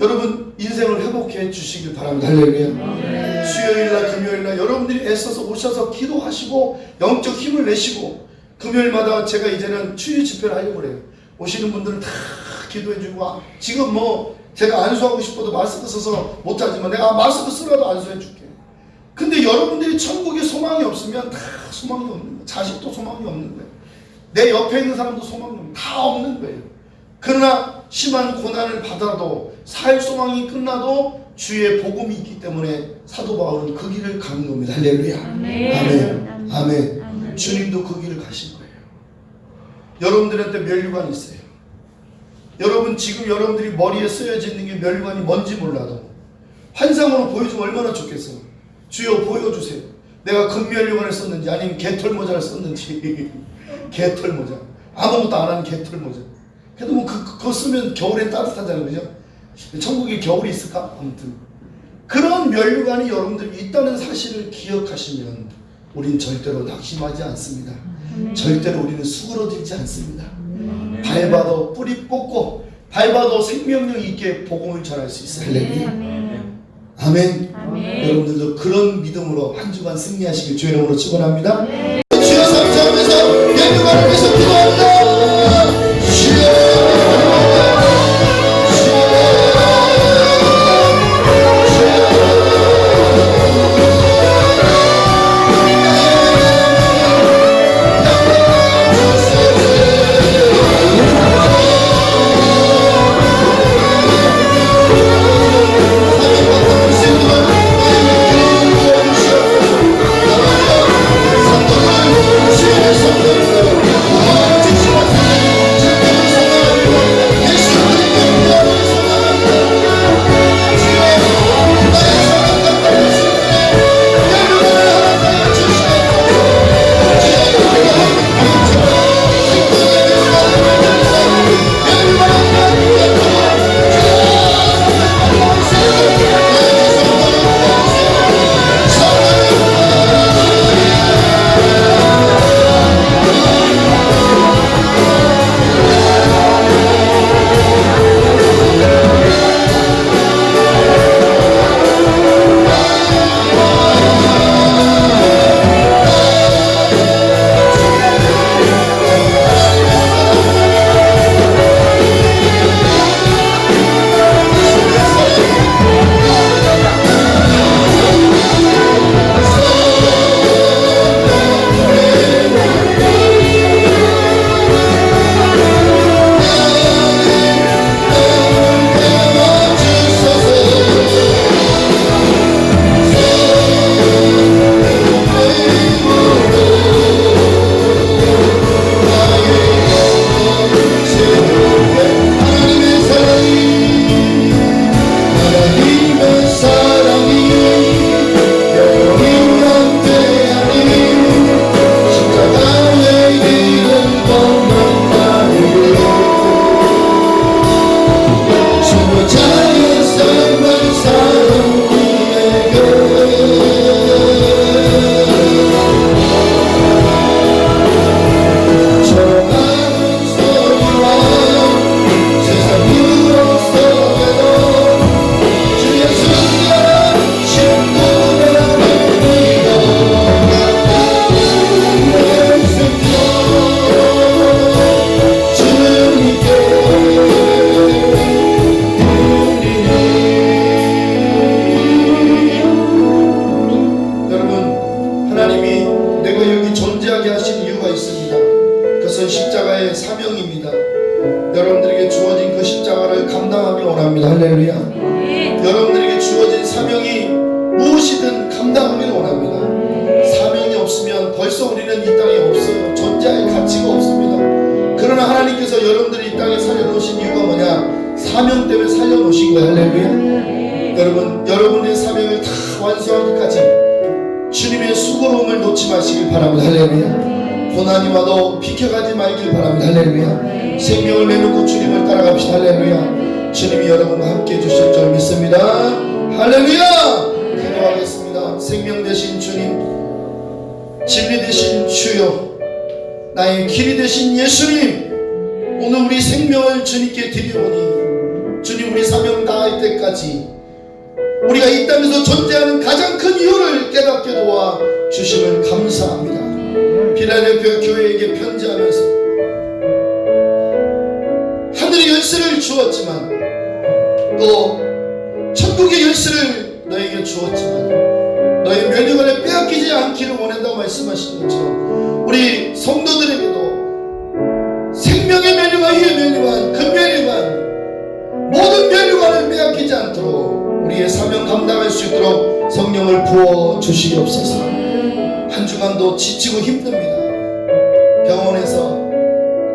Speaker 1: 여러분 인생을 회복해 주시길 바랍니다. 할렐루야. 수요일날 금요일날 여러분들이 애써서 오셔서 기도하시고 영적 힘을 내시고 금요일마다 제가 이제는 추유 집회를 하려고 그래요. 오시는 분들은 다 기도해주고 지금 뭐 제가 안수하고 싶어도 마스크 써서 못하지만 내가 마스크 쓰라도 안수해줄게. 근데 여러분들이 천국에 소망이 없으면 다 소망이 없는 거예요. 자식도 소망이 없는 거예요. 내 옆에 있는 사람도 소망이 없는 거예요. 다 없는 거예요. 그러나 심한 고난을 받아도 살 소망이 끝나도 주의 복음이 있기 때문에 사도 바울은 그 길을 가는 겁니다. 할렐루야. 아멘. 아멘. 아멘. 주님도 그 길을 가신 거예요. 여러분들한테 면류관이 있어요. 여러분 지금 여러분들이 머리에 쓰여져 있는 게 면류관이 뭔지 몰라도 환상으로 보여주면 얼마나 좋겠어. 주여 보여주세요. 내가 금면류관을 썼는지 아니면 개털모자를 썼는지. 개털모자, 아무것도 안 하는 개털모자. 그래도 뭐 그거 쓰면 겨울엔 따뜻하잖아요, 그죠? 천국에 겨울이 있을까? 아무튼 그런 면류관이 여러분들이 있다는 사실을 기억하시면 우린 절대로 낙심하지 않습니다. 절대로 우리는 수그러들지 않습니다. 밟아도 뿌리 뽑고 밟아도 생명력 있게 복음을 전할 수 있어요. 할렐루야. 아멘. 여러분들도 그런 믿음으로 한 주간 승리하시길 주의 이름으로 축원합니다. 주여 삼창에서 면류관을 위해서 기도합니다. 주여 여러분들에게 주어진 사명이 무엇이든 감당하기를 원합니다. 사명이 없으면 벌써 우리는 이 땅에 없어요. 존재할 가치가 없습니다. 그러나 하나님께서 여러분들이 이 땅에 살려놓으신 이유가 뭐냐? 사명 때문에 살려놓으신 거예요. 할렐루야. 여러분, 여러분의 사명을 다 완수하기까지 주님의 수고로움을 놓지 마시길 바랍니다. 할렐루야. 고난이 와도 비켜가지 말길 바랍니다. 할렐루야. 생명을 내놓고 주님을 따라갑시다. 할렐루야. 주님이 여러분과 함께 해주실 줄 믿습니다. 할렐루야. 기도하겠습니다. 생명 되신 주님, 진리 되신 주여, 나의 길이 되신 예수님, 오늘 우리 생명을 주님께 드리오니 주님, 우리 사명 다할 때까지 우리가 이 땅에서 존재하는 가장 큰 이유를 깨닫게 도와 주심을 감사합니다. 필라델피아 교회에게 편지하면서 하늘의 열쇠를 주었지만 또 천국의 열쇠를 너에게 주었지만 너의 면류관을 빼앗기지 않기를 원한다고 말씀하신 것처럼 우리 성도들에게도 생명의 면류관, 희의 면류관, 그 면류관, 모든 면류관을 빼앗기지 않도록 우리의 사명 감당할 수 있도록 성령을 부어 주시옵소서. 한 주간도 지치고 힘듭니다. 병원에서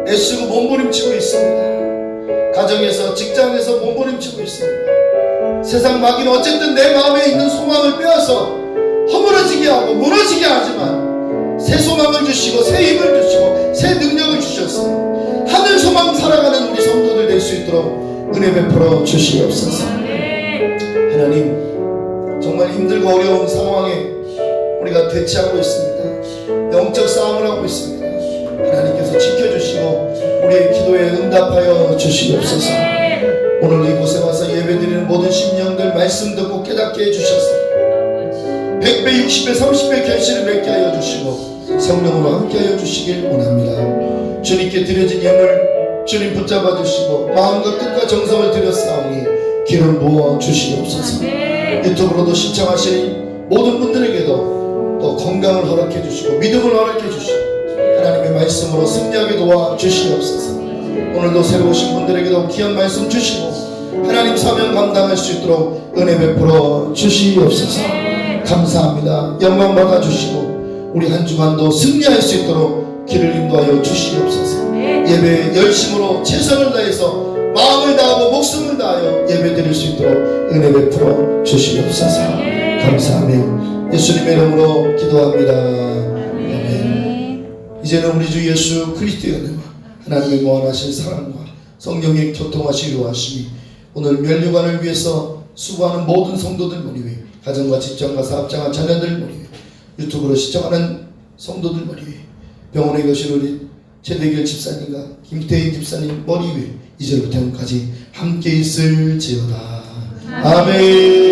Speaker 1: 애쓰고 몸부림치고 있습니다. 가정에서, 직장에서 몸부림치고 있습니다. 세상 마귀는 어쨌든 내 마음에 있는 소망을 빼앗아 허물어지게 하고 무너지게 하지만 새 소망을 주시고 새 힘을 주시고 새 능력을 주셨어요. 하늘 소망 살아가는 우리 성도들 될 수 있도록 은혜 베풀어 주시옵소서. 하나님, 정말 힘들고 어려운 상황에 우리가 대치하고 있습니다. 영적 싸움을 하고 있습니다. 하나님께서 지켜주시고 우리의 기도에 응답하여 주시옵소서. 오늘 이곳에 와서 예배드리는 모든 심령들 말씀 듣고 깨닫게 해주셔서 100배, 60배, 30배 결실을 맺게 하여 주시고 성령으로 함께 하여 주시길 원합니다. 주님께 드려진 예물 주님 붙잡아 주시고 마음과 뜻과 정성을 들여 싸우니 기름 부어 주시옵소서. 유튜브로도 시청하신 모든 분들에게도 또 건강을 허락해 주시고 믿음을 허락해 주시고 하나님의 말씀으로 승리하게 도와 주시옵소서. 오늘도 새로 오신 분들에게도 귀한 말씀 주시고 하나님 사명 감당할 수 있도록 은혜 베풀어 주시옵소서. 감사합니다. 영광 받아 주시고 우리 한 주간도 승리할 수 있도록 길을 인도하여 주시옵소서. 예배에 열심으로 최선을 다해서 마음을 다하고 목숨을 다하여 예배 드릴 수 있도록 은혜 베풀어 주시옵소서. 감사하며 예수님의 이름으로 기도합니다. 아멘. 이제는 우리 주 예수 그리스도의 은혜와 하나님의 무한하신 사랑과 성령의 교통하시려 하심이 오늘 면류관을 위해서 수고하는 모든 성도들 머리 위에 가정과 직장과 사업장과 자녀들 머리 위에 유튜브로 시청하는 성도들 머리 위에 병원에 계신 우리 최대결 집사님과 김태희 집사님 머리 위에 이제부터 영까지 함께 있을지어다. 아멘.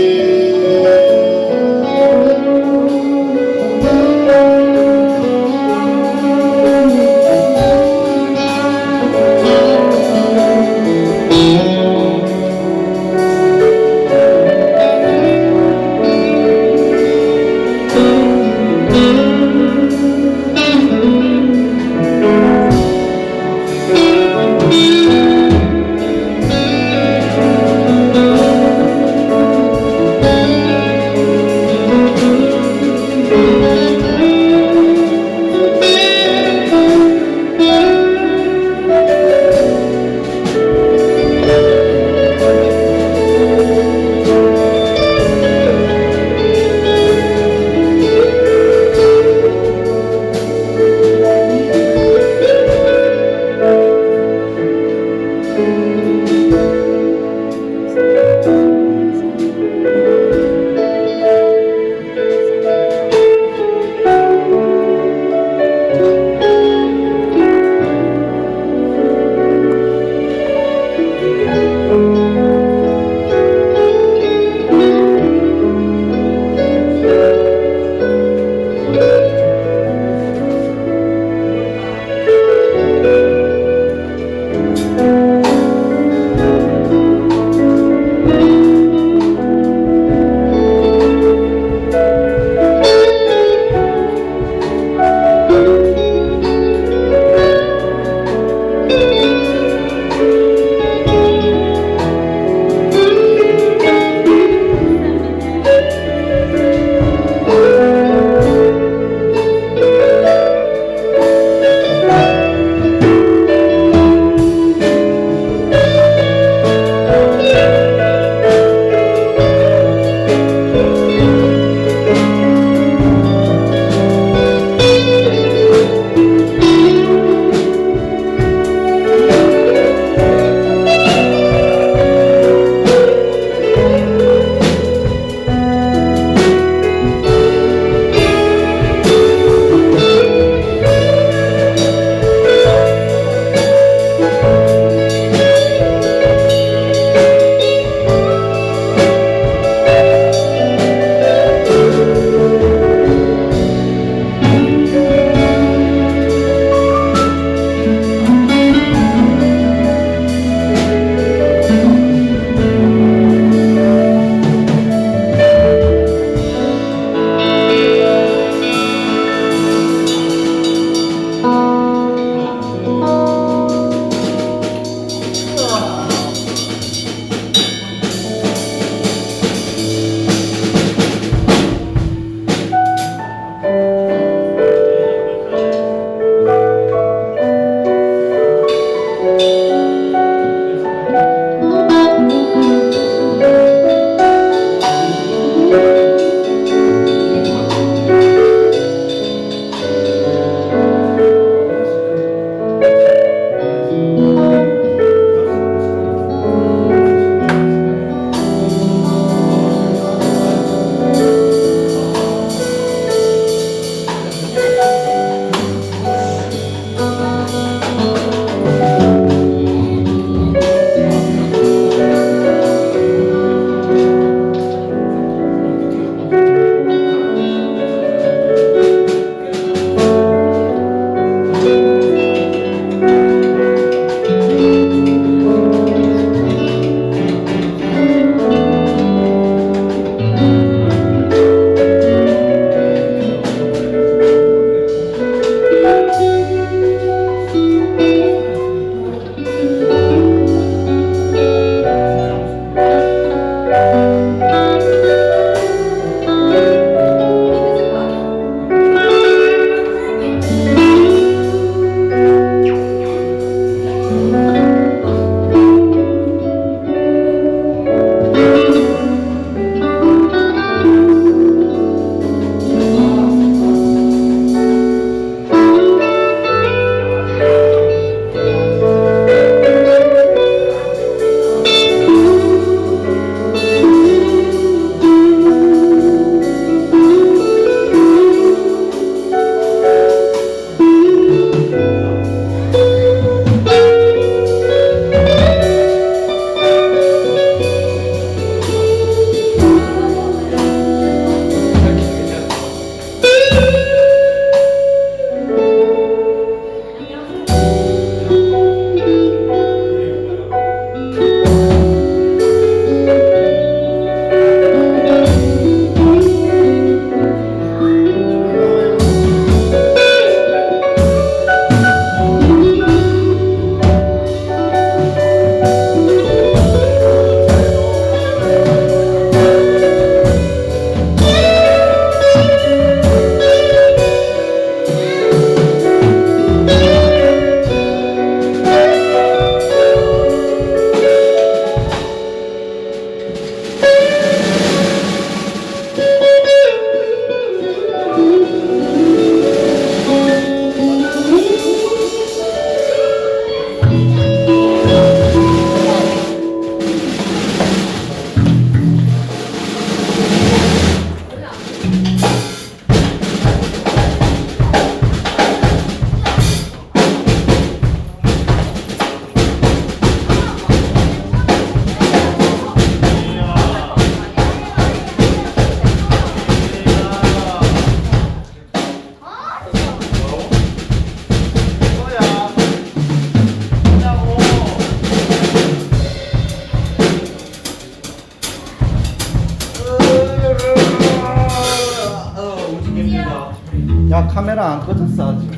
Speaker 3: 야 카메라 안 꺼졌어 아직.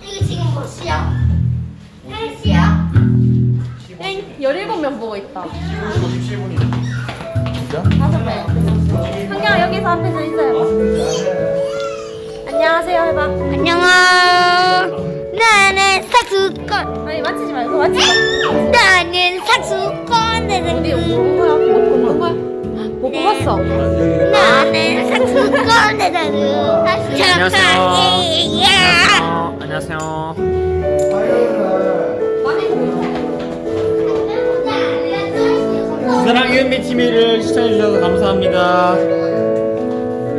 Speaker 4: 이거 지금 몇 시야? 1시야?
Speaker 5: 17명 보고 있다.
Speaker 3: 17분이네.
Speaker 5: 5명. 한경 여기서 앞에서 인사해봐. 안녕하세요 해봐.
Speaker 4: 안녕. 나는 삭수권.
Speaker 5: 아니 맞히지 말고 맞히지 마.
Speaker 4: 나는 삭수권.
Speaker 5: 어디 온 거야? 못 본 거야? 못 뽑았어.
Speaker 4: 나는 삭수권. 나는 착하게.
Speaker 6: 안녕하세요. 두사랑 이은미 TV를 시청해주셔서 감사합니다.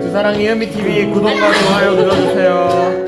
Speaker 6: 두사랑 이은미 TV 구독과 좋아요 눌러주세요.